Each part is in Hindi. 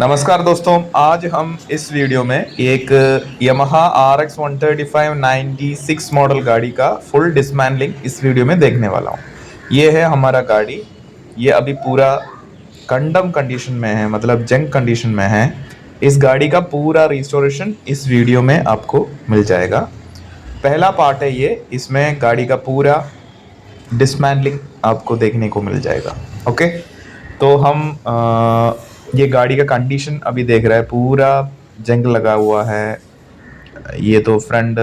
नमस्कार दोस्तों। आज हम इस वीडियो में एक Yamaha RX 135 96 मॉडल गाड़ी का फुल डिसमैंटलिंग इस वीडियो में देखने वाला हूँ। ये है हमारा गाड़ी। ये अभी पूरा कंडम कंडीशन में है, मतलब जंग कंडीशन में है। इस गाड़ी का पूरा रिस्टोरेशन इस वीडियो में आपको मिल जाएगा। पहला पार्ट है ये, इसमें गाड़ी का पूरा डिसमैंटलिंग आपको देखने को मिल जाएगा। ओके, तो हम ये गाड़ी का कंडीशन अभी देख रहा है। पूरा जंग लगा हुआ है। ये तो फ्रंट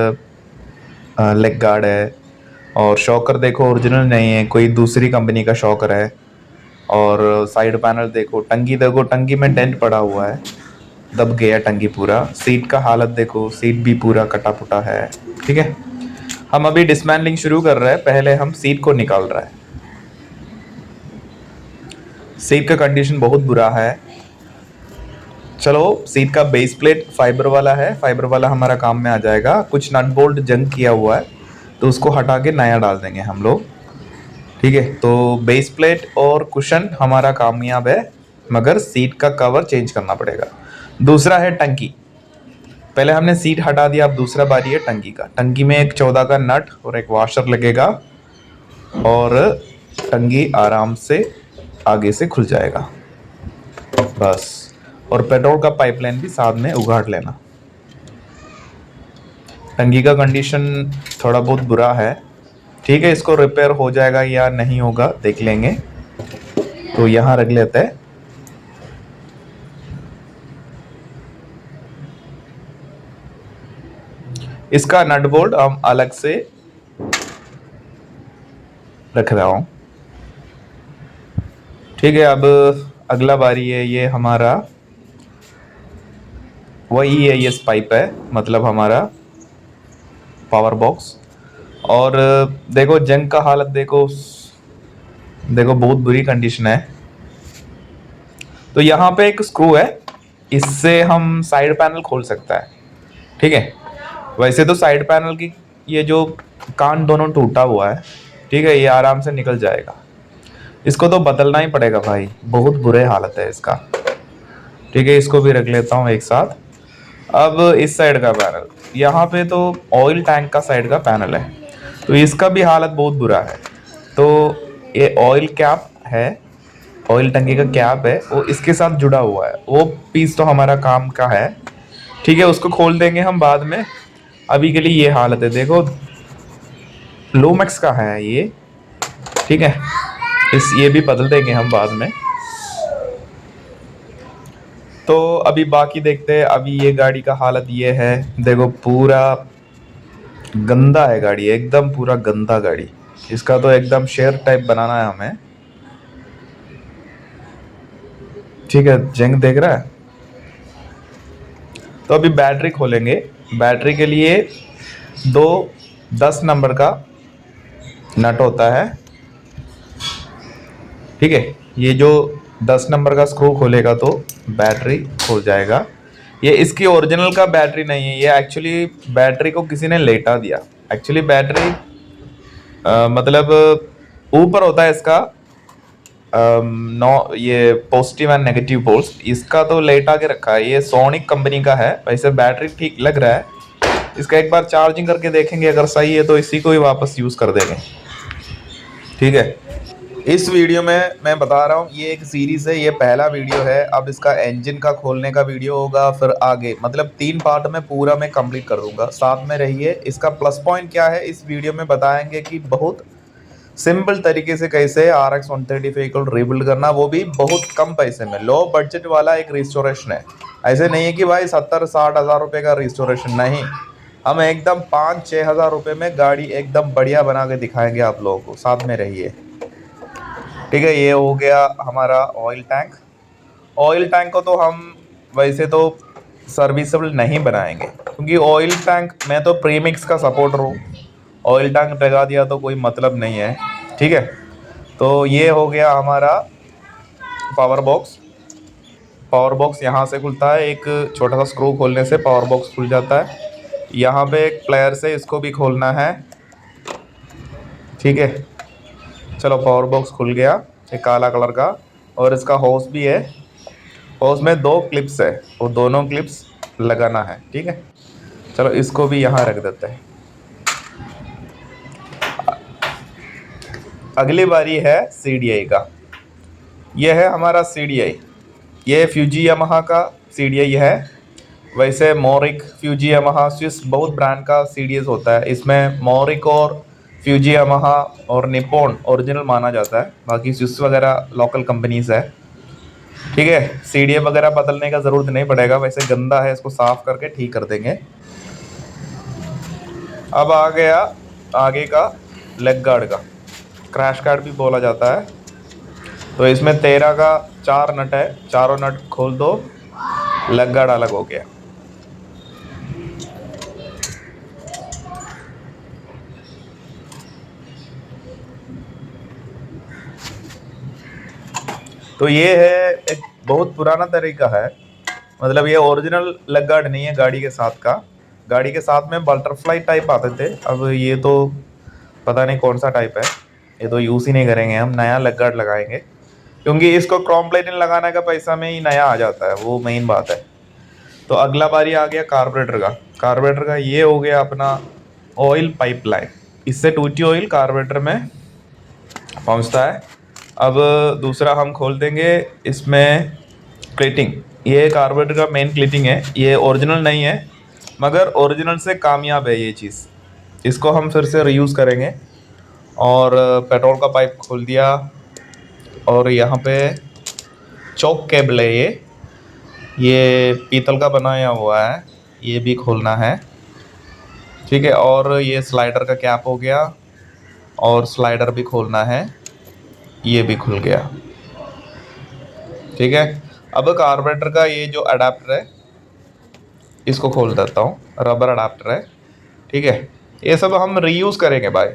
लेग गार्ड है, और शॉकर देखो ओरिजिनल नहीं है, कोई दूसरी कंपनी का शॉकर है। और साइड पैनल देखो, टंकी देखो, टंकी में डेंट पड़ा हुआ है, दब गया टंकी पूरा। सीट का हालत देखो, सीट भी पूरा कटा फुटा है। ठीक है, हम अभी डिसमैंटलिंग शुरू कर रहे हैं। पहले हम सीट को निकाल रहे हैं। सीट का कंडीशन बहुत बुरा है। चलो, सीट का बेस प्लेट फाइबर वाला है, फाइबर वाला हमारा काम में आ जाएगा। कुछ नट बोल्ट जंग किया हुआ है, तो उसको हटा के नया डाल देंगे हम लोग। ठीक है, तो बेस प्लेट और कुशन हमारा कामयाब है, मगर सीट का कवर चेंज करना पड़ेगा। दूसरा है टंकी। पहले हमने सीट हटा दिया, अब दूसरा बारी है टंकी का। टंकी में एक 14 का नट और एक वॉशर लगेगा, और टंकी आराम से आगे से खुल जाएगा बस। और पेट्रोल का पाइपलाइन भी साथ में उगाड़ लेना। टंकी का कंडीशन थोड़ा बहुत बुरा है। ठीक है, इसको रिपेयर हो जाएगा या नहीं होगा देख लेंगे। तो यहाँ रख लेते हैं। इसका नट बोल्ट हम अलग से रख रहा हूँ। ठीक है, अब अगला बारी है। ये हमारा वही है, ये पाइप है, मतलब हमारा पावर बॉक्स। और देखो जंग का हालत देखो, देखो बहुत बुरी कंडीशन है। तो यहाँ पे एक स्क्रू है, इससे हम साइड पैनल खोल सकता है। ठीक है, वैसे तो साइड पैनल की ये जो कान दोनों टूटा हुआ है, ठीक है, ये आराम से निकल जाएगा। इसको तो बदलना ही पड़ेगा भाई, बहुत बुरे हालत है इसका। ठीक है, इसको भी रख लेता हूँ एक साथ। अब इस साइड का पैनल, यहाँ पे तो ऑयल टैंक का साइड का पैनल है, तो इसका भी हालत बहुत बुरा है। तो ये ऑयल कैप है, ऑयल टंकी का कैप है, वो इसके साथ जुड़ा हुआ है। वो पीस तो हमारा काम का है। ठीक है, उसको खोल देंगे हम बाद में। अभी के लिए ये हालत है देखो, लोमैक्स का है ये। ठीक है, ये भी बदल देंगे हम बाद में। तो अभी बाकी देखते हैं। अभी ये गाड़ी का हालत ये है, देखो पूरा गंदा है गाड़ी, एकदम पूरा गंदा गाड़ी। इसका तो एकदम शेयर टाइप बनाना है हमें। ठीक है, जंग देख रहा है। तो अभी बैटरी खोलेंगे। बैटरी के लिए दो 10 नंबर का नट होता है। ठीक है, ये जो 10 नंबर का स्क्रू खोलेगा तो बैटरी खोल जाएगा। ये इसकी ओरिजिनल का बैटरी नहीं है, ये एक्चुअली बैटरी को किसी ने लेटा दिया। एक्चुअली बैटरी मतलब ऊपर होता है इसका नो, ये पॉजिटिव एंड नेगेटिव पोल्स, इसका तो लेटा के रखा है। ये सोनिक कंपनी का है। वैसे बैटरी ठीक लग रहा है। इसका एक बार चार्जिंग करके देखेंगे, अगर सही है तो इसी को ही वापस यूज कर देंगे। ठीक है, इस वीडियो में मैं बता रहा हूँ, ये एक सीरीज है, ये पहला वीडियो है। अब इसका इंजन का खोलने का वीडियो होगा, फिर आगे मतलब 3 पार्ट में पूरा मैं कंप्लीट कर दूंगा। साथ में रहिए। इसका प्लस पॉइंट क्या है इस वीडियो में बताएंगे, कि बहुत सिंपल तरीके से कैसे RX 135 को रिबिल्ड करना, वो भी बहुत कम पैसे में। लो बजट वाला एक रिस्टोरेशन है। ऐसे नहीं है कि भाई 70-60 हज़ार रुपये का रिस्टोरेशन, नहीं। हम एकदम 5-6 हज़ार रुपये में गाड़ी एकदम बढ़िया बना के दिखाएंगे आप लोगों को। साथ में रहिए। ठीक है, ये हो गया हमारा ऑयल टैंक। ऑयल टैंक को तो हम वैसे तो सर्विसेबल नहीं बनाएंगे, क्योंकि ऑयल टैंक, मैं तो प्रीमिक्स का सपोर्टर हूँ। ऑयल टैंक लगा दिया तो कोई मतलब नहीं है। ठीक है, तो ये हो गया हमारा पावर बॉक्स। पावर बॉक्स यहाँ से खुलता है, एक छोटा सा स्क्रू खोलने से पावर बॉक्स खुल जाता है। यहाँ पे एक प्लेयर से इसको भी खोलना है। ठीक है, चलो पावर बॉक्स खुल गया, एक काला कलर का। और इसका होस भी है, और उसमें 2 क्लिप्स है, वो दोनों क्लिप्स लगाना है। ठीक है, चलो इसको भी यहाँ रख देते हैं। अगली बारी है CDI का। ये है हमारा CDI, ये फ्यूजी यामाहा का CDI है। वैसे मोरिक, फ्यूजी यामाहा, स्विस बहुत ब्रांड का CDS होता है। इसमें मोरिक और फ्यूजी यामाहा और निप्पॉन ओरिजिनल माना जाता है, बाकी स्विस वगैरह लोकल कंपनीज है। ठीक है, CDI वगैरह बदलने का ज़रूरत नहीं पड़ेगा, वैसे गंदा है, इसको साफ करके ठीक कर देंगे। अब आ गया आगे का लेग गार्ड का, क्रैश गार्ड भी बोला जाता है। तो इसमें 13 का 4 नट है, चारों नट खोल दो, लेग गार्ड अलग हो गया। तो ये है एक बहुत पुराना तरीका है, मतलब ये ओरिजिनल लेग गार्ड नहीं है गाड़ी के साथ का। गाड़ी के साथ में बटरफ्लाई टाइप आते थे, अब ये तो पता नहीं कौन सा टाइप है, ये तो यूज़ ही नहीं करेंगे, हम नया लेग गार्ड लगाएंगे, क्योंकि इसको क्रोम प्लेटिन लगाने का पैसा में ही नया आ जाता है, वो मेन बात है। तो अगला बारी आ गया कार्बोरेटर का। कार्बोरेटर का ये हो गया अपना ऑयल पाइपलाइन, इससे टूटी ऑयल कार्बोरेटर में पहुंचता है। अब दूसरा हम खोल देंगे इसमें क्लीटिंग, ये कार्बोरेटर का मेन क्लीटिंग है, ये ओरिजिनल नहीं है मगर ओरिजिनल से कामयाब है ये चीज़, इसको हम फिर से रीयूज़ करेंगे। और पेट्रोल का पाइप खोल दिया, और यहाँ पे चौक केबल है, ये पीतल का बनाया हुआ है, ये भी खोलना है। ठीक है, और ये स्लाइडर का कैप हो गया, और स्लाइडर भी खोलना है, ये भी खुल गया। ठीक है, अब कार्बोरेटर का ये जो अडाप्टर है इसको खोल देता हूँ, रबर अडाप्टर है। ठीक है, ये सब हम रीयूज़ करेंगे भाई।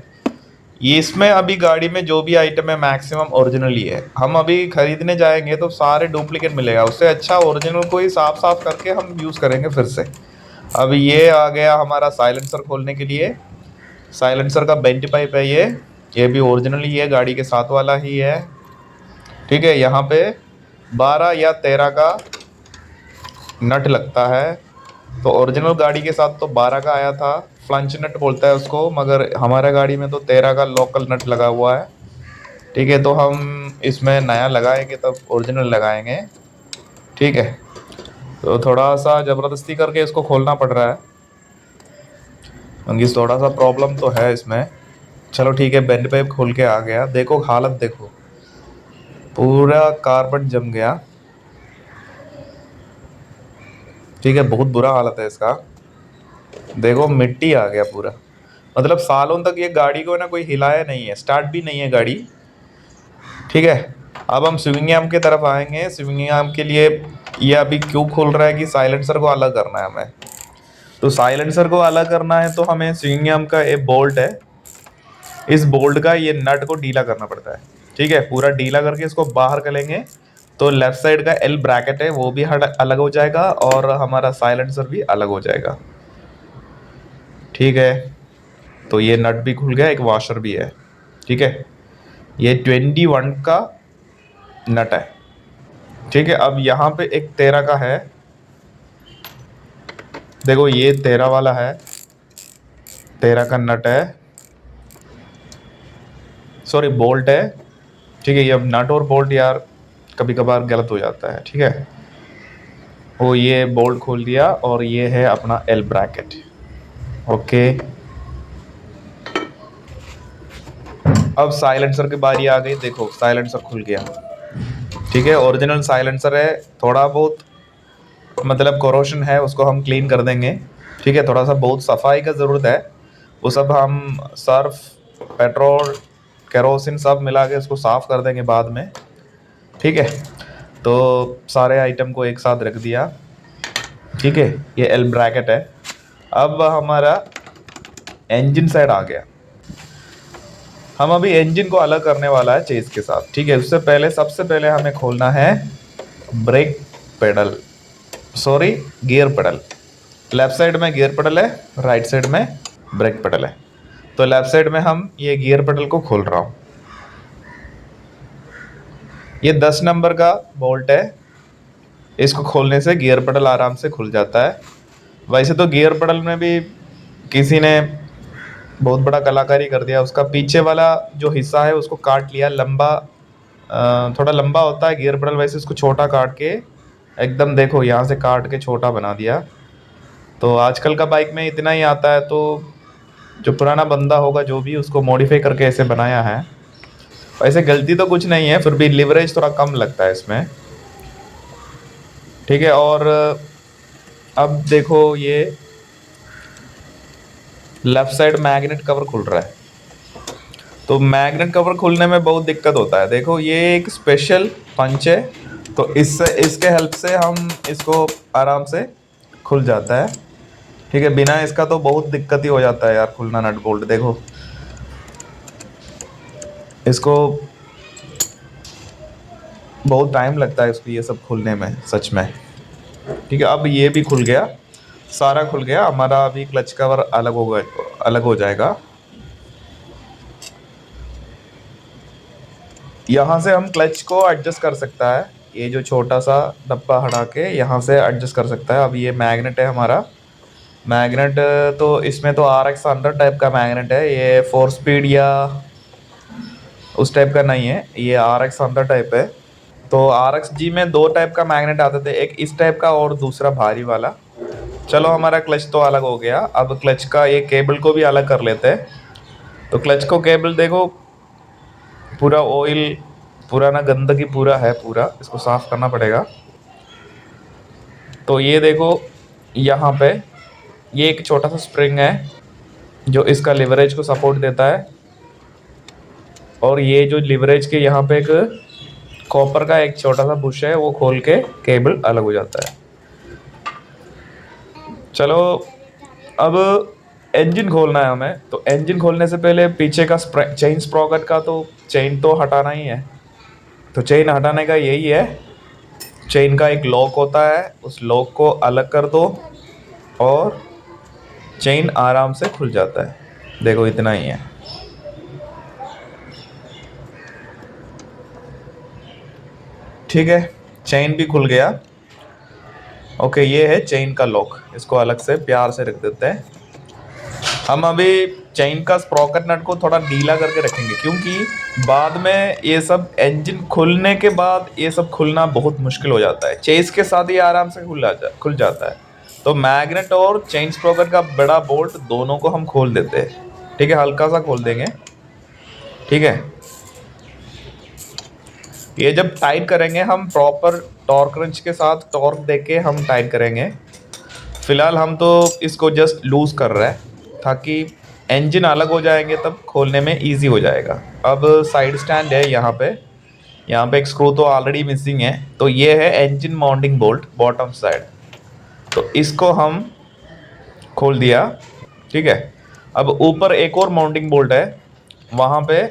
ये इसमें अभी गाड़ी में जो भी आइटम है मैक्सिमम ओरिजिनल ही है, हम अभी खरीदने जाएंगे तो सारे डुप्लीकेट मिलेगा, उससे अच्छा ओरिजिनल को ही साफ साफ करके हम यूज़ करेंगे फिर से। अब ये आ गया हमारा साइलेंसर खोलने के लिए, साइलेंसर का बेंट पाइप है ये भी ओरिजिनल ही है, गाड़ी के साथ वाला ही है। ठीक है, यहाँ पे 12 या 13 का नट लगता है, तो ओरिजिनल गाड़ी के साथ तो 12 का आया था, फ्लंच नट बोलता है उसको, मगर हमारा गाड़ी में तो 13 का लोकल नट लगा हुआ है। ठीक है, तो हम इसमें नया लगाएंगे तब ओरिजिनल लगाएंगे। ठीक है, तो थोड़ा सा ज़बरदस्ती करके इसको खोलना पड़ रहा है, क्योंकि थोड़ा सा प्रॉब्लम तो है इसमें। चलो ठीक है, बेंड पाइप खोल के आ गया, देखो हालत देखो, पूरा कार्बन जम गया। ठीक है, बहुत बुरा हालत है इसका, देखो मिट्टी आ गया पूरा, मतलब सालों तक ये गाड़ी को ना कोई हिलाया नहीं है, स्टार्ट भी नहीं है गाड़ी। ठीक है, अब हम स्विंग आर्म की तरफ आएंगे। स्विंग आर्म के लिए ये अभी क्यों खोल रहा है कि साइलेंसर को अलग करना है हमें, तो साइलेंसर को अलग करना है तो हमें स्विंग आर्म का एक बोल्ट है, इस बोल्ट का ये नट को ढीला करना पड़ता है। ठीक है, पूरा ढीला करके इसको बाहर करेंगे तो लेफ्ट साइड का एल ब्रैकेट है वो भी हट अलग हो जाएगा, और हमारा साइलेंसर भी अलग हो जाएगा। ठीक है, तो ये नट भी खुल गया, एक वॉशर भी है। ठीक है, ये 21 का नट है। ठीक है, अब यहाँ पे एक 13 का है, देखो ये 13 वाला है, 13 का नट है, सॉरी बोल्ट है। ठीक है, ये अब नट और बोल्ट यार कभी कभार गलत हो जाता है। ठीक है, वो ये बोल्ट खोल दिया, और ये है अपना एल ब्रैकेट। ओके, अब साइलेंसर की बारी आ गई, देखो साइलेंसर खुल गया। ठीक है, ओरिजिनल साइलेंसर है, थोड़ा बहुत मतलब कोरोशन है, उसको हम क्लीन कर देंगे। ठीक है, थोड़ा सा बहुत सफाई का ज़रूरत है, वो सब हम सर्फ, पेट्रोल, केरोसिन सब मिला के उसको साफ़ कर देंगे बाद में। ठीक है, तो सारे आइटम को एक साथ रख दिया। ठीक है, ये एल ब्रैकेट है। अब हमारा इंजन साइड आ गया, हम अभी इंजन को अलग करने वाला है चेस के साथ। ठीक है, उससे पहले सबसे पहले हमें खोलना है brake pedal, sorry gear pedal. Left side में गियर पेडल है, राइट साइड में ब्रेक पेडल है, तो लेफ्ट साइड में हम ये गियर पेडल को खोल रहा हूँ। ये 10 नंबर का बोल्ट है, इसको खोलने से गियर पेडल आराम से खुल जाता है। वैसे तो गियर पेडल में भी किसी ने बहुत बड़ा कलाकारी कर दिया, उसका पीछे वाला जो हिस्सा है उसको काट लिया, लंबा थोड़ा लंबा होता है गियर पेडल, वैसे इसको छोटा काट के एकदम देखो यहाँ से काट के छोटा बना दिया। तो आजकल का बाइक में इतना ही आता है, तो जो पुराना बंदा होगा जो भी उसको मॉडिफाई करके ऐसे बनाया है। वैसे गलती तो कुछ नहीं है, फिर भी लिवरेज थोड़ा कम लगता है इसमें। ठीक है, और अब देखो ये लेफ्ट साइड मैग्नेट कवर खुल रहा है। तो मैग्नेट कवर खुलने में बहुत दिक्कत होता है। देखो ये एक स्पेशल पंच है, तो इससे इसके हेल्प से हम इसको आराम से खुल जाता है। ठीक है, बिना इसका तो बहुत दिक्कत ही हो जाता है यार खुलना नट बोल्ट। देखो इसको बहुत टाइम लगता है इसको ये सब खुलने में सच में। ठीक है, अब ये भी खुल गया, सारा खुल गया हमारा। अभी क्लच कवर अलग हो जाएगा। यहाँ से हम क्लच को एडजस्ट कर सकता है, ये जो छोटा सा डब्बा हटा के यहाँ से एडजस्ट कर सकता है। अब ये मैग्नेट है हमारा, मैग्नेट तो इसमें तो RX100 टाइप का मैग्नेट है, ये 4 स्पीड या उस टाइप का नहीं है, ये RX100 टाइप है। तो RXG में 2 टाइप का मैग्नेट आते थे, एक इस टाइप का और दूसरा भारी वाला। चलो हमारा क्लच तो अलग हो गया, अब क्लच का ये केबल को भी अलग कर लेते हैं। तो क्लच को केबल देखो पूरा ऑयल पुराना गंदगी पूरा है, पूरा इसको साफ करना पड़ेगा। तो ये देखो यहाँ पे ये एक छोटा सा स्प्रिंग है जो इसका लिवरेज को सपोर्ट देता है, और ये जो लिवरेज के यहाँ पे एक कॉपर का एक छोटा सा बुश है, वो खोल के केबल अलग हो जाता है। चलो अब इंजन खोलना है हमें, तो इंजन खोलने से पहले पीछे का चेन स्प्रॉकेट का तो चेन तो हटाना ही है। तो चेन हटाने का यही है, चेन का एक लॉक होता है, उस लॉक को अलग कर दो और चेन आराम से खुल जाता है। देखो इतना ही है। ठीक है, चेन भी खुल गया। ओके, ये है चेन का लॉक, इसको अलग से प्यार से रख देते हैं। हम अभी चेन का स्प्रॉकेट नट को थोड़ा ढीला करके रखेंगे, क्योंकि बाद में ये सब इंजन खुलने के बाद ये सब खुलना बहुत मुश्किल हो जाता है, चेस के साथ ही आराम से खुल जाता है। तो मैग्नेट और चेन स्प्रॉकेट का बड़ा बोल्ट दोनों को हम खोल देते हैं। ठीक है, हल्का सा खोल देंगे। ठीक है, ये जब टाइट करेंगे हम प्रॉपर टॉर्क रेंच के साथ टॉर्क देके हम टाइट करेंगे। फिलहाल हम तो इसको जस्ट लूज कर रहे हैं ताकि इंजन अलग हो जाएंगे तब खोलने में इजी हो जाएगा। अब साइड स्टैंड है यहाँ पे एक स्क्रू तो ऑलरेडी मिसिंग है, तो ये है engine mounting bolt bottom side, तो इसको हम खोल दिया। ठीक है, अब ऊपर एक और माउंटिंग बोल्ट है, वहाँ पे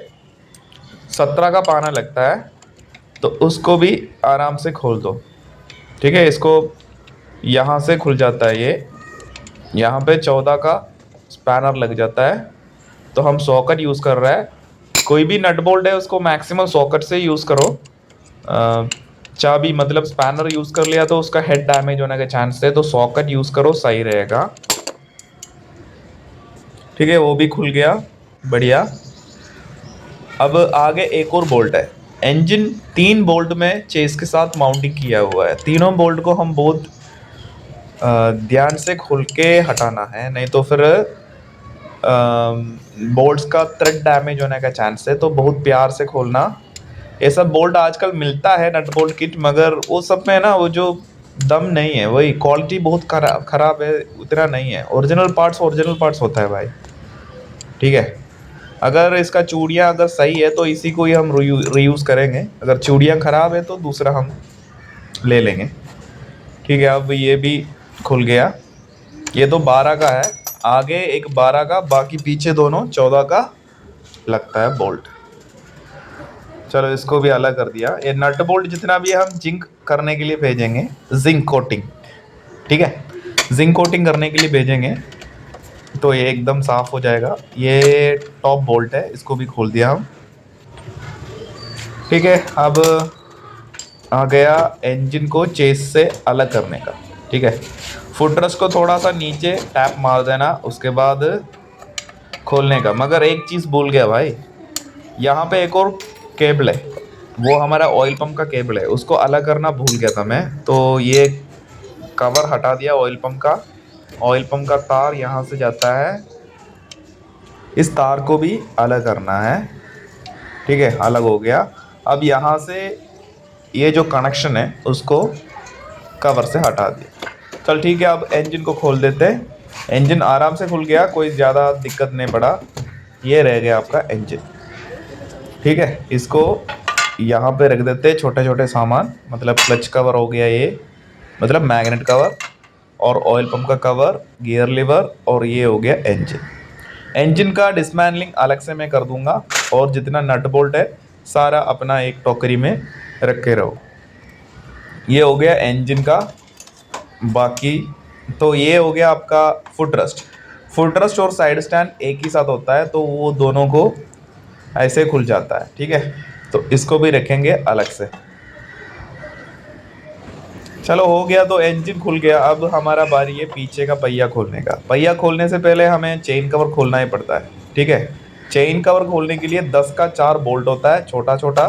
17 का पाना लगता है, तो उसको भी आराम से खोल दो। ठीक है, इसको यहाँ से खुल जाता है, ये यहाँ पे 14 का स्पैनर लग जाता है। तो हम सॉकेट यूज़ कर रहा है, कोई भी नट बोल्ट है उसको मैक्सिमम सॉकेट से यूज़ करो। चाबी मतलब स्पैनर यूज़ कर लिया तो उसका हेड डैमेज होने का चांस है, तो सॉकेट यूज़ करो, सही रहेगा। ठीक है, वो भी खुल गया, बढ़िया। अब आगे एक और बोल्ट है, इंजन 3 बोल्ट में चेस के साथ माउंटिंग किया हुआ है, तीनों बोल्ट को हम बहुत ध्यान से खोल के हटाना है, नहीं तो फिर बोल्ट्स का थ्रेड डैमेज होने का चांस है। तो बहुत प्यार से खोलना। ये सब बोल्ट आजकल मिलता है नट बोल्ट किट, मगर वो सब में ना वो जो दम नहीं है, वही क्वालिटी बहुत खराब है, उतना नहीं है। ओरिजिनल पार्ट्स होता है भाई। ठीक है, अगर इसका चूड़ियाँ अगर सही है तो इसी को ही हम रीयूज़ करेंगे, अगर चूड़ियाँ ख़राब है तो दूसरा हम ले लेंगे। ठीक है, अब ये भी खुल गया। ये तो 12 का है, आगे एक 12 का, बाकी पीछे दोनों 14 का लगता है बोल्ट। चलो इसको भी अलग कर दिया। ये नट बोल्ट जितना भी हम जिंक करने के लिए भेजेंगे, जिंक कोटिंग। ठीक है, जिंक कोटिंग करने के लिए भेजेंगे तो ये एकदम साफ हो जाएगा। ये टॉप बोल्ट है, इसको भी खोल दिया हम। ठीक है, अब आ गया इंजन को चेस से अलग करने का। ठीक है, फुट रेस्ट को थोड़ा सा नीचे टैप मार देना, उसके बाद खोलने का। मगर एक चीज़ भूल गया भाई, यहाँ पे एक और केबल है, वो हमारा ऑयल पंप का केबल है, उसको अलग करना भूल गया था मैं। तो ये कवर हटा दिया ऑयल पंप का। ऑयल पंप का तार यहाँ से जाता है, इस तार को भी अलग करना है। ठीक है, अलग हो गया। अब यहाँ से ये जो कनेक्शन है उसको कवर से हटा दिया। चल ठीक है, अब इंजन को खोल देते हैं। इंजन आराम से खुल गया, कोई ज़्यादा दिक्कत नहीं पड़ा। ये रह गया आपका इंजन। ठीक है, इसको यहाँ पे रख देते हैं छोटे छोटे सामान, मतलब क्लच कवर हो गया ये, मतलब मैग्नेट कवर, और ऑयल पंप का कवर, गियर लीवर, और ये हो गया इंजन। इंजन का डिसमैंटलिंग अलग से मैं कर दूंगा, और जितना नट बोल्ट है सारा अपना एक टोकरी में रख के रहो। ये हो गया इंजन का। बाकी तो ये हो गया आपका फुट रेस्ट। फुट रेस्ट और साइड स्टैंड एक ही साथ होता है, तो वो दोनों को ऐसे खुल जाता है। ठीक है, तो इसको भी रखेंगे अलग से। चलो हो गया, तो इंजन खुल गया। अब हमारा बारी है पीछे का पहिया खोलने का। पहिया खोलने से पहले हमें चेन कवर खोलना ही पड़ता है। ठीक है, चेन कवर खोलने के लिए 10 का 4 बोल्ट होता है, छोटा छोटा,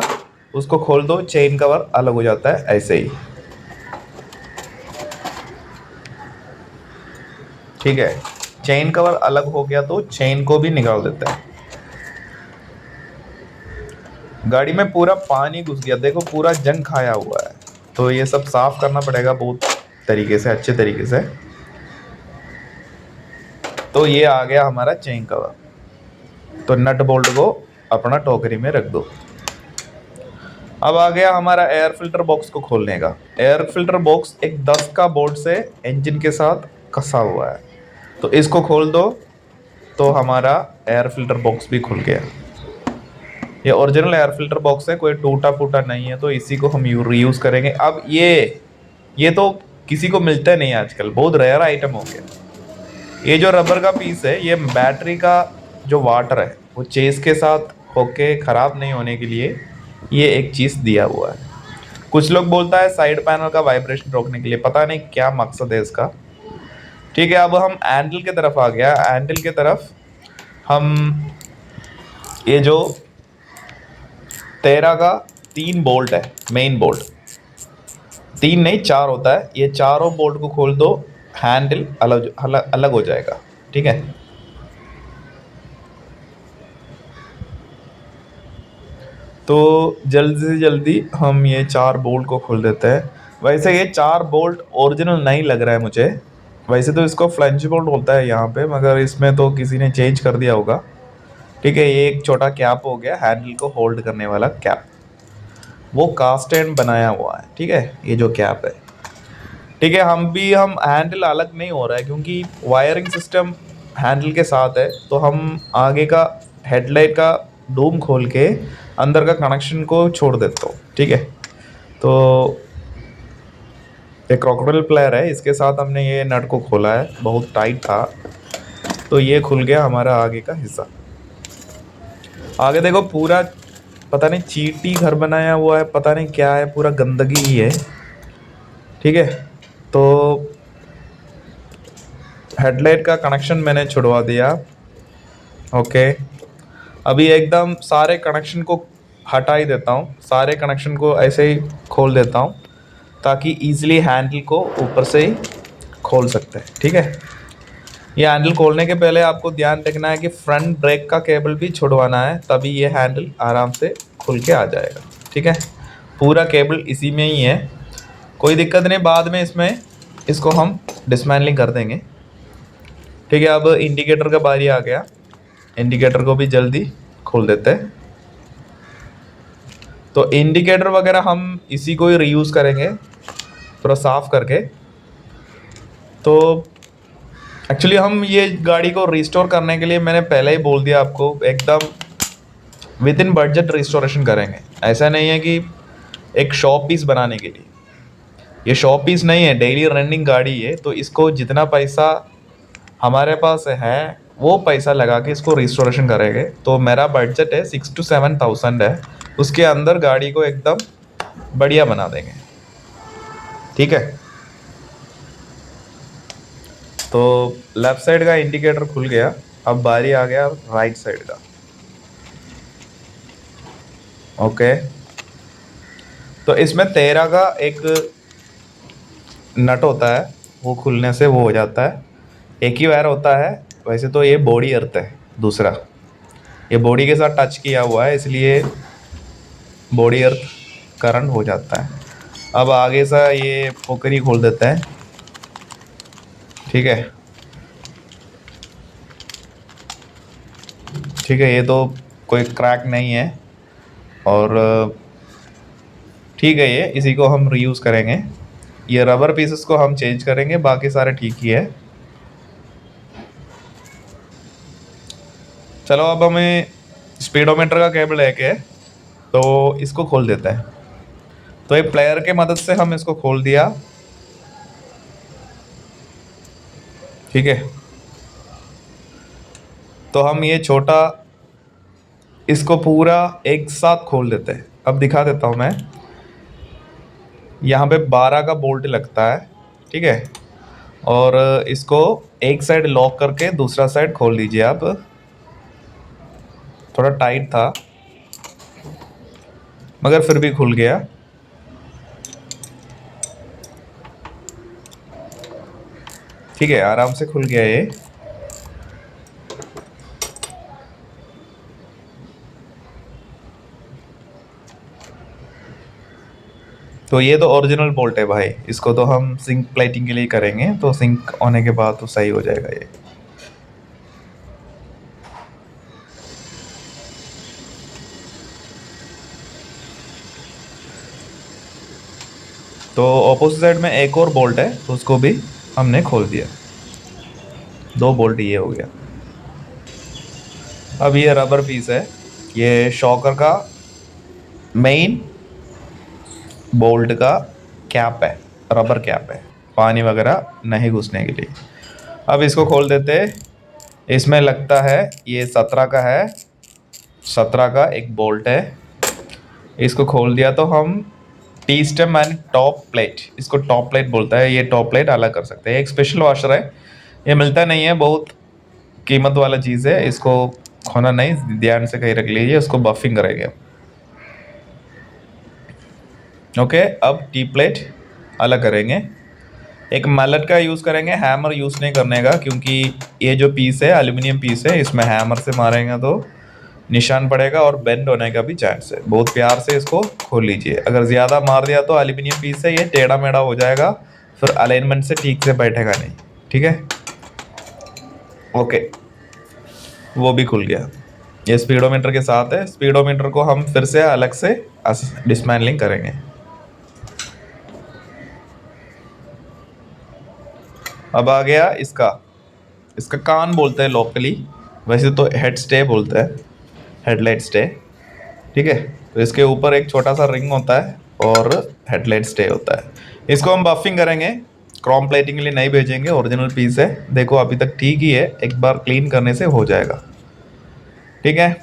उसको खोल दो, चेन कवर अलग हो जाता है ऐसे ही। ठीक है, चेन कवर अलग हो गया तो चेन को भी निकाल देते हैं। गाड़ी में पूरा पानी घुस गया, देखो पूरा जंग खाया हुआ है, तो ये सब साफ करना पड़ेगा बहुत तरीके से, अच्छे तरीके से। तो ये आ गया हमारा चेन कवर। तो नट बोल्ट को अपना टोकरी में रख दो। अब आ गया हमारा एयर फिल्टर बॉक्स को खोलने का। एयर फिल्टर बॉक्स एक 10 का बोल्ट से इंजन के साथ कसा हुआ है, तो इसको खोल दो, तो हमारा एयर फिल्टर बॉक्स भी खुल गया। ये ओरिजिनल एयर फिल्टर बॉक्स है, कोई टूटा फूटा नहीं है, तो इसी को हम रीयूज़ करेंगे। अब ये तो किसी को मिलता नहीं है आजकल, बहुत रेयर आइटम हो गया। ये जो रबर का पीस है, ये बैटरी का जो वाटर है वो चेस के साथ होके ख़राब नहीं होने के लिए ये एक चीज़ दिया हुआ है। कुछ लोग बोलता है साइड पैनल का वाइब्रेशन रोकने के लिए, पता नहीं क्या मकसद है इसका। ठीक है, अब हम हैंडल की तरफ आ गया। हैंडल की तरफ हम ये जो 13 का 3 बोल्ट है, मेन बोल्ट, 3 नहीं 4 होता है, ये चारों बोल्ट को खोल दो, हैंडल अलग अलग अलग हो जाएगा। ठीक है, तो जल्दी से जल्दी हम ये 4 बोल्ट को खोल देते हैं। वैसे ये 4 बोल्ट ओरिजिनल नहीं लग रहा है मुझे, वैसे तो इसको फ्लेंच बोल्ट होता है यहाँ पे, मगर इसमें तो किसी ने चेंज कर दिया होगा। ठीक है, ये एक छोटा कैप हो गया, हैंडल को होल्ड करने वाला कैप, वो कास्ट एंड बनाया हुआ है। ठीक है, ये जो कैप है। ठीक है, हम हैंडल अलग नहीं हो रहा है क्योंकि वायरिंग सिस्टम हैंडल के साथ है, तो हम आगे का हेडलाइट का डूम खोल के अंदर का कनेक्शन को छोड़ देता हूँ। ठीक है, तो एक क्रोकोडाइल प्लेयर है, इसके साथ हमने ये नट को खोला है, बहुत टाइट था, तो ये खुल गया हमारा आगे का हिस्सा। आगे देखो पूरा पता नहीं चींटी घर बनाया हुआ है, पता नहीं क्या है, पूरा गंदगी ही है। ठीक है, तो हेडलाइट का कनेक्शन मैंने छुड़वा दिया। ओके, अभी एकदम सारे कनेक्शन को हटा ही देता हूँ, सारे कनेक्शन को ऐसे ही खोल देता हूँ ताकि इजीली हैंडल को ऊपर से ही खोल सकते हैं। ठीक है, ये हैंडल खोलने के पहले आपको ध्यान रखना है कि फ्रंट ब्रेक का केबल भी छुड़वाना है, तभी ये हैंडल आराम से खुल के आ जाएगा। ठीक है, पूरा केबल इसी में ही है, कोई दिक्कत नहीं, बाद में इसको हम डिसमैंटलिंग कर देंगे। ठीक है, अब इंडिकेटर का बारी आ गया, इंडिकेटर को भी जल्दी खोल देते हैं। तो इंडिकेटर वगैरह हम इसी को ही रीयूज़ करेंगे पूरा साफ करके। तो एक्चुअली हम ये गाड़ी को रिस्टोर करने के लिए मैंने पहले ही बोल दिया आपको, एकदम विद इन बजट रिस्टोरेशन करेंगे। ऐसा नहीं है कि एक शॉप पीस बनाने के लिए, ये शॉप पीस नहीं है, डेली रनिंग गाड़ी है, तो इसको जितना पैसा हमारे पास है वो पैसा लगा के इसको रिस्टोरेशन करेंगे। तो मेरा बजट है 6 to 7 थाउजेंड है, उसके अंदर गाड़ी को एकदम बढ़िया बना देंगे। ठीक है, तो लेफ्ट साइड का इंडिकेटर खुल गया, अब बारी आ गया राइट साइड का। ओके, तो इसमें 13 का एक नट होता है, वो खुलने से वो हो जाता है। एक ही वायर होता है। वैसे तो ये बॉडी अर्थ है दूसरा, ये बॉडी के साथ टच किया हुआ है, इसलिए बॉडी अर्थ करंट हो जाता है। अब आगे सा ये पोकरी खोल देते हैं। ठीक है, ठीक है, ये तो कोई क्रैक नहीं है और ठीक है, ये इसी को हम रीयूज़ करेंगे। ये रबर पीसेस को हम चेंज करेंगे, बाकी सारे ठीक ही है। चलो, अब हमें स्पीडोमीटर का केबल है के, तो इसको खोल देते हैं। तो एक प्लेयर के मदद से हम इसको खोल दिया। ठीक है, तो हम ये छोटा इसको पूरा एक साथ खोल देते हैं। अब दिखा देता हूँ मैं। यहाँ पे 12 का बोल्ट लगता है। ठीक है, और इसको एक साइड लॉक करके दूसरा साइड खोल दीजिए आप। थोड़ा टाइट था मगर फिर भी खुल गया। ठीक है, आराम से खुल गया ये। तो ये तो ओरिजिनल बोल्ट है भाई, इसको तो हम सिंक प्लेटिंग के लिए करेंगे, तो सिंक होने के बाद तो सही हो जाएगा ये। तो ऑपोजिट साइड में एक और बोल्ट है, तो उसको भी हमने खोल दिया। 2 बोल्ट ये हो गया। अब ये रबर पीस है, ये शॉकर का मेन बोल्ट का कैप है, रबर कैप है, पानी वगैरह नहीं घुसने के लिए। अब इसको खोल देते हैं। इसमें लगता है ये 17 का है, 17 का एक बोल्ट है। इसको खोल दिया तो हम T stem and top plate, इसको टॉप प्लेट बोलता है, ये टॉप प्लेट अलग कर सकते हैं। एक स्पेशल वॉशर है, ये मिलता नहीं है, बहुत कीमत वाला चीज़ है, इसको खोना नहीं, ध्यान से कहीं रख लीजिए, उसको बफिंग करेंगे। ओके, अब टी प्लेट अलग करेंगे। एक मैलेट का यूज़ करेंगे, हैमर यूज़ नहीं करने का, क्योंकि ये जो पीस है एल्यूमिनियम पीस है, इसमें हैमर से मारेंगे तो निशान पड़ेगा और बेंड होने का भी चांस है। बहुत प्यार से इसको खोल लीजिए, अगर ज़्यादा मार दिया तो एल्यूमिनियम पीस है, ये टेढ़ा मेढ़ा हो जाएगा, फिर अलाइनमेंट से ठीक से बैठेगा नहीं। ठीक है, ओके, वो भी खुल गया। ये स्पीडोमीटर के साथ है, स्पीडोमीटर को हम फिर से अलग से डिसमेंटलिंग करेंगे। अब आ गया इसका, इसका कान बोलते हैं लोकली, वैसे तो हेड स्टे बोलते हैं, हेडलाइट स्टे। ठीक है, तो इसके ऊपर एक छोटा सा रिंग होता है और हेडलाइट स्टे होता है। इसको हम बफिंग करेंगे, क्रोम प्लेटिंग के लिए नहीं भेजेंगे, ओरिजिनल पीस है। देखो अभी तक ठीक ही है, एक बार क्लीन करने से हो जाएगा। ठीक है,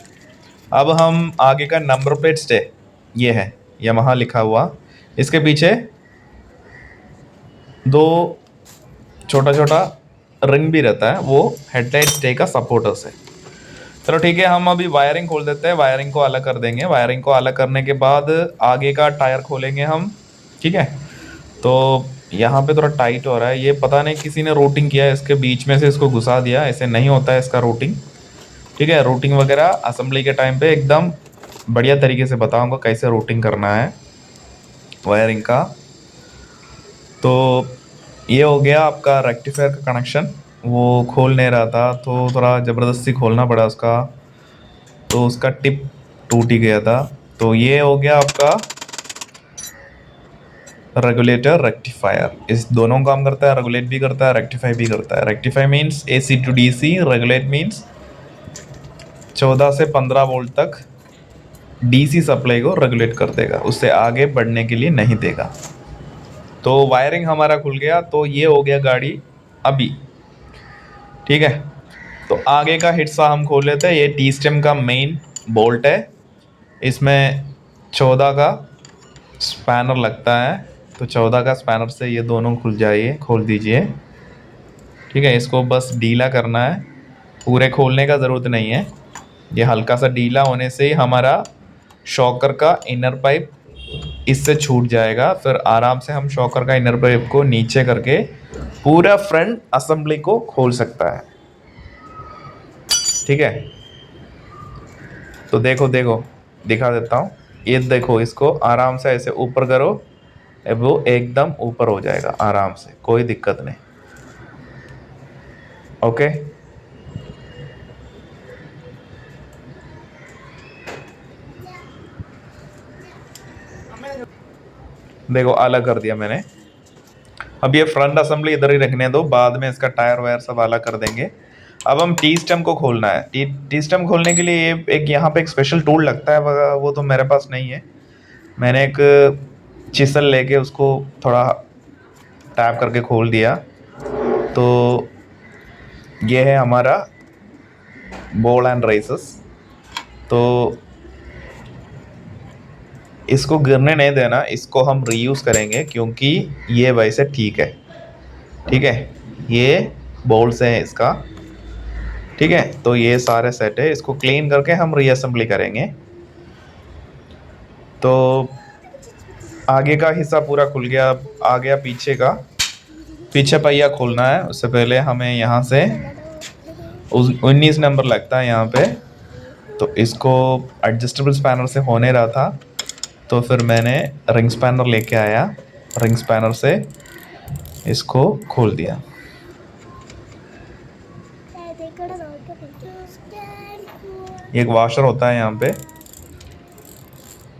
अब हम आगे का नंबर प्लेट स्टे, ये है यामाहा लिखा हुआ, इसके पीछे 2 छोटा छोटा रिंग भी रहता है, वो हेडलाइट स्टे का सपोर्टर्स है। चलो ठीक है, हम अभी वायरिंग खोल देते हैं, वायरिंग को अलग कर देंगे। वायरिंग को अलग करने के बाद आगे का टायर खोलेंगे हम। ठीक है, तो यहाँ पे थोड़ा टाइट हो रहा है, ये पता नहीं किसी ने रूटिंग किया है, इसके बीच में से इसको घुसा दिया, ऐसे नहीं होता है इसका रूटिंग। ठीक है, रूटिंग वगैरह असेंबली के टाइम पे एकदम बढ़िया तरीके से बताऊंगा कैसे रूटिंग करना है वायरिंग का। तो ये हो गया आपका रेक्टिफायर का कनेक्शन, वो खोल नहीं रहा था तो थोड़ा ज़बरदस्ती खोलना पड़ा उसका, तो उसका टिप टूट ही गया था। तो ये हो गया आपका रेगुलेटर रेक्टिफायर, इस दोनों काम करता है, रेगुलेट भी करता है, रेक्टिफाई भी करता है। Rectify means AC to DC, regulate means 14 से 15 वोल्ट तक DC सप्लाई को रेगुलेट कर देगा, उससे आगे बढ़ने के लिए नहीं देगा। तो वायरिंग हमारा खुल गया, तो ये हो गया गाड़ी अभी। ठीक है, तो आगे का हिस्सा हम खोल लेते हैं। ये टी स्टेम का मेन बोल्ट है, इसमें 14 का स्पैनर लगता है, तो 14 का स्पैनर से ये दोनों खोल दीजिए। ठीक है, इसको बस ढीला करना है, पूरे खोलने का ज़रूरत नहीं है। ये हल्का सा ढीला होने से ही हमारा शॉकर का इनर पाइप इससे छूट जाएगा। फिर आराम से हम शॉकर का इनर पाइप को नीचे करके पूरा फ्रंट असेंबली को खोल सकता है। ठीक है, तो देखो देखो दिखा देता हूँ। ये देखो, इसको आराम से ऐसे ऊपर करो, अब वो एकदम ऊपर हो जाएगा आराम से, कोई दिक्कत नहीं। ओके, देखो अलग कर दिया मैंने। अब ये फ्रंट असेंबली इधर ही रखने दो, बाद में इसका टायर वायर सब अलग कर देंगे। अब हम टी स्टेम को खोलना है। टी स्टेम खोलने के लिए एक यहाँ पे एक स्पेशल टूल लगता है, वो तो मेरे पास नहीं है। मैंने एक चिसल लेके उसको थोड़ा टैप करके खोल दिया। तो ये है हमारा बॉल एंड रेसेस। तो इसको गिरने नहीं देना, इसको हम रीयूज़ करेंगे क्योंकि ये वैसे ठीक है। ठीक है, ये बोल्ट्स है इसका। ठीक है, तो ये सारे सेट है, इसको क्लीन करके हम रीअसेंबली करेंगे। तो आगे का हिस्सा पूरा खुल गया, आ गया पीछे का। पीछे पहिया खोलना है, उससे पहले हमें यहाँ से 19 नंबर लगता है यहाँ पे। तो इसको एडजस्टेबल स्पैनर से होने रहा था, तो फिर मैंने रिंग स्पैनर लेके आया, रिंग स्पैनर से इसको खोल दिया। एक वॉशर होता है यहाँ पे,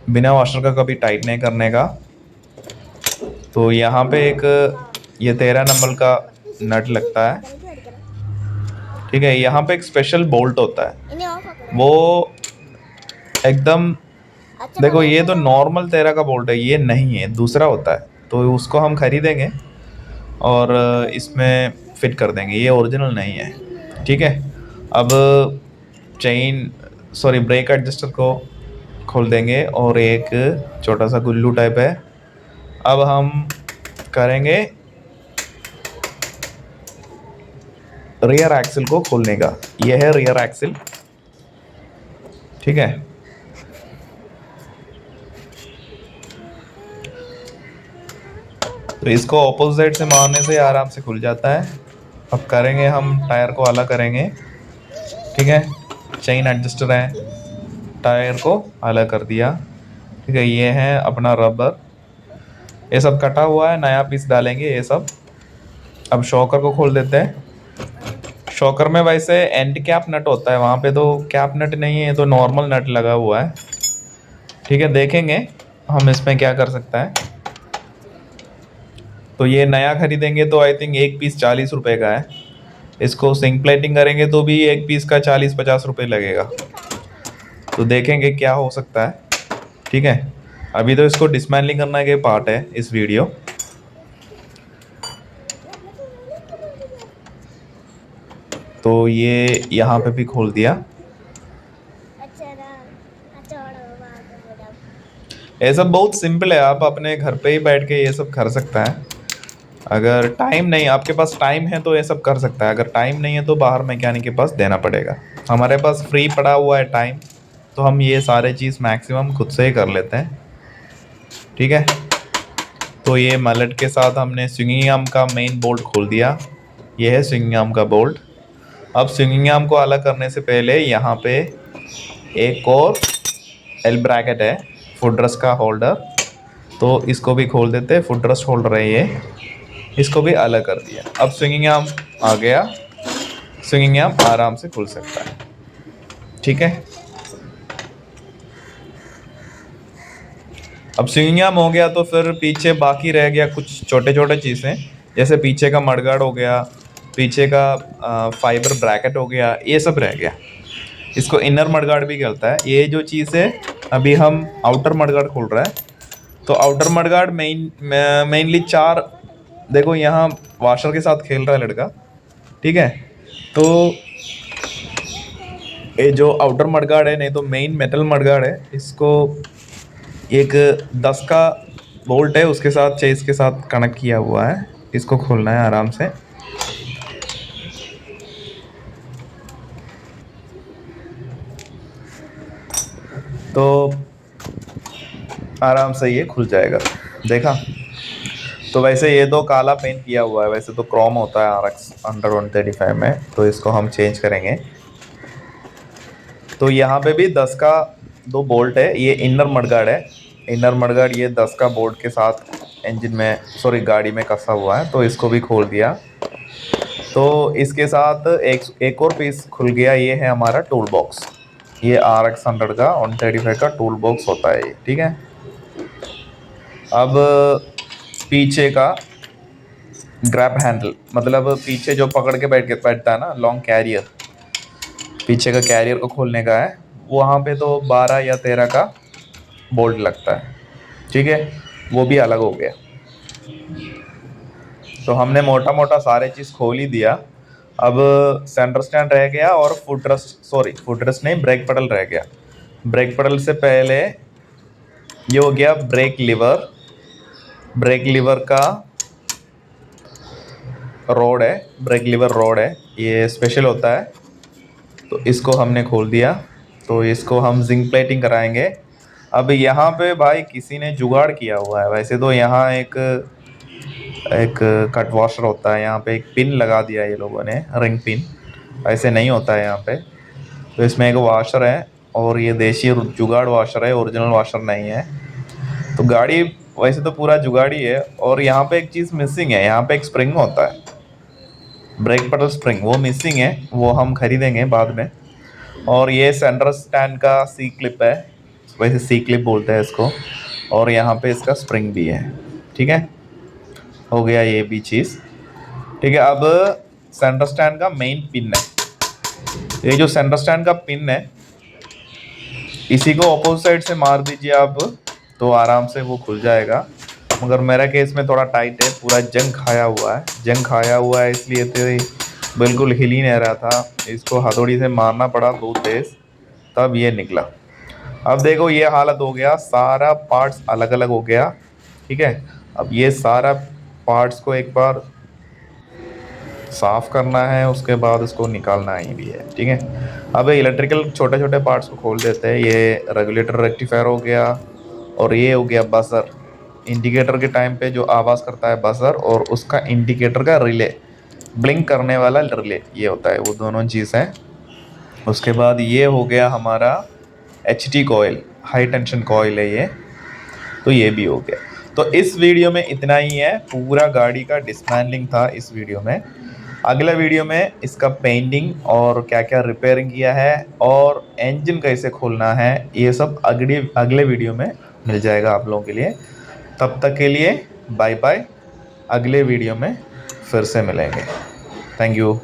बिना वॉशर का कभी टाइट नहीं करने का। तो यहाँ पे एक ये 13 नंबर का नट लगता है। ठीक है, यहाँ पे एक स्पेशल बोल्ट होता है, वो एकदम, देखो ये तो नॉर्मल 13 का बोल्ट है, ये नहीं है, दूसरा होता है। तो उसको हम खरीदेंगे और इसमें फिट कर देंगे, ये ओरिजिनल नहीं है। ठीक है, अब ब्रेक एडजस्टर को खोल देंगे और एक छोटा सा गुल्लू टाइप है। अब हम करेंगे रियर एक्सिल को खोलने का। यह है रियर एक्सिल। ठीक है, तो इसको ऑपोजिट से मारने से आराम से खुल जाता है। अब करेंगे हम टायर को अलग करेंगे। ठीक है, चेन एडजस्टर है, टायर को अलग कर दिया। ठीक है, ये है अपना रबर, ये सब कटा हुआ है, नया पीस डालेंगे ये सब। अब शॉकर को खोल देते हैं। शॉकर में वैसे एंड कैप नट होता है, वहाँ पे तो कैप नट नहीं है, तो नॉर्मल नट लगा हुआ है। ठीक है, देखेंगे हम इसमें क्या कर सकता है। तो ये नया खरीदेंगे तो आई थिंक एक पीस 40 रुपये का है। इसको सिंक प्लेटिंग करेंगे तो भी एक पीस का 40-50 रुपये लगेगा। तो देखेंगे क्या हो सकता है। ठीक है, अभी तो इसको डिसमेंटलिंग करना के पार्ट है इस वीडियो। तो ये यहाँ पे भी खोल दिया। ये सब बहुत सिंपल है, आप अपने घर पे ही बैठ के ये सब कर सकता है। अगर टाइम नहीं, आपके पास टाइम है तो ये सब कर सकता है, अगर टाइम नहीं है तो बाहर मैकेनिक के पास देना पड़ेगा। हमारे पास फ्री पड़ा हुआ है टाइम, तो हम ये सारे चीज़ मैक्सिमम खुद से ही कर लेते हैं। ठीक है, तो ये मलट के साथ हमने स्विंगिंग आर्म का मेन बोल्ट खोल दिया। ये है स्विंगिंग आर्म का बोल्ट। अब स्विंगिंग आर्म को अलग करने से पहले यहाँ पे एक और एल ब्रैकेट है, फुट रेस्ट का होल्डर, तो इसको भी खोल देते हैं। फुट रेस्ट होल्डर है ये, इसको भी अलग कर दिया। अब स्विंगिंग आर्म आ गया, स्विंगिंग आर्म आराम से खुल सकता है। ठीक है, अब स्विंगिंग आर्म हो गया तो फिर पीछे बाकी रह गया कुछ छोटे छोटे चीज़ें, जैसे पीछे का मडगार्ड हो गया, पीछे का फाइबर ब्रैकेट हो गया, ये सब रह गया। इसको इनर मडगार्ड भी कहता है। ये जो चीज़ है, अभी हम आउटर मडगार्ड खोल रहा है। तो आउटर मडगार्ड मेनली 4, देखो यहाँ वॉशर के साथ खेल रहा है लड़का। ठीक है, तो ये जो आउटर मडगार्ड है, नहीं तो मेन मेटल मडगार्ड है, इसको एक 10 का बोल्ट है उसके साथ चेस के साथ कनेक्ट किया हुआ है, इसको खोलना है आराम से। तो आराम से ये खुल जाएगा, देखा। तो वैसे ये तो काला पेंट किया हुआ है, वैसे तो क्रोम होता है RX अंडर 135 में, तो इसको हम चेंज करेंगे। तो यहाँ पे भी 10 का 2 बोल्ट है, ये इनर मडगार्ड है। इनर मडगार्ड ये 10 का बोल्ट के साथ इंजन में सॉरी गाड़ी में कसा हुआ है, तो इसको भी खोल दिया। तो इसके साथ एक और पीस खुल गया, ये है हमारा टूल बॉक्स। ये RX 100 का 135 का टूल बॉक्स होता है ये, ठीक है। अब पीछे का ग्रैब हैंडल, मतलब पीछे जो पकड़ के बैठता है ना, लॉन्ग कैरियर, पीछे का कैरियर को खोलने का है। वहाँ पे तो 12 या 13 का बोल्ट लगता है, ठीक है, वो भी अलग हो गया। तो हमने मोटा मोटा सारे चीज़ खोल ही दिया। अब सेंटर स्टैंड रह गया और फुट रेस्ट नहीं, ब्रेक पेडल रह गया। ब्रेक पेडल से पहले ये हो गया ब्रेक लीवर। ब्रेक लीवर का रोड है, ब्रेक लीवर रोड है, ये स्पेशल होता है। तो इसको हमने खोल दिया, तो इसको हम जिंक प्लेटिंग कराएंगे। अब यहाँ पे भाई किसी ने जुगाड़ किया हुआ है, वैसे तो यहाँ एक कट वॉशर होता है, यहाँ पे एक पिन लगा दिया ये लोगों ने, रिंग पिन, ऐसे नहीं होता है यहाँ पे। तो इसमें एक वॉशर है और ये देसी जुगाड़ वॉशर है, ओरिजिनल वॉशर नहीं है। तो गाड़ी वैसे तो पूरा जुगाड़ी है। और यहाँ पे एक चीज़ मिसिंग है, यहाँ पे एक स्प्रिंग होता है, ब्रेक पेडल स्प्रिंग, वो मिसिंग है, वो हम खरीदेंगे बाद में। और ये सेंटर स्टैंड का सी क्लिप है, वैसे सी क्लिप बोलते हैं इसको। और यहाँ पे इसका स्प्रिंग भी है, ठीक है, हो गया ये भी चीज़, ठीक है। अब सेंटर स्टैंड का मेन पिन है, ये जो सेंटर स्टैंड का पिन है, इसी को अपोजिट साइड से मार दीजिए आप, तो आराम से वो खुल जाएगा। मगर मेरा केस में थोड़ा टाइट है, पूरा जंग खाया हुआ है, जंग खाया हुआ है, इसलिए तो बिल्कुल हिल ही नहीं रहा था। इसको हथौड़ी से मारना पड़ा बहुत तेज, तब ये निकला। अब देखो ये हालत हो गया, सारा पार्ट्स अलग अलग हो गया, ठीक है। अब ये सारा पार्ट्स को एक बार साफ़ करना है, उसके बाद उसको निकालना ही भी है, ठीक है। अब इलेक्ट्रिकल छोटे छोटे पार्ट्स को खोल देते हैं। ये रेगुलेटर रेक्टिफायर हो गया, और ये हो गया बजर, इंडिकेटर के टाइम पे जो आवाज़ करता है बजर, और उसका इंडिकेटर का रिले, ब्लिंक करने वाला रिले, ये होता है, वो दोनों चीज़ हैं। उसके बाद ये हो गया हमारा HT coil, high tension coil है ये, तो ये भी हो गया। तो इस वीडियो में इतना ही है, पूरा गाड़ी का डिसमेंटलिंग था इस वीडियो में। अगला वीडियो में इसका पेंटिंग और क्या क्या रिपेयरिंग किया है और इंजन कैसे खोलना है, ये सब अगले वीडियो में मिल जाएगा आप लोगों के लिए। तब तक के लिए बाय बाय, अगले वीडियो में फिर से मिलेंगे। Thank you.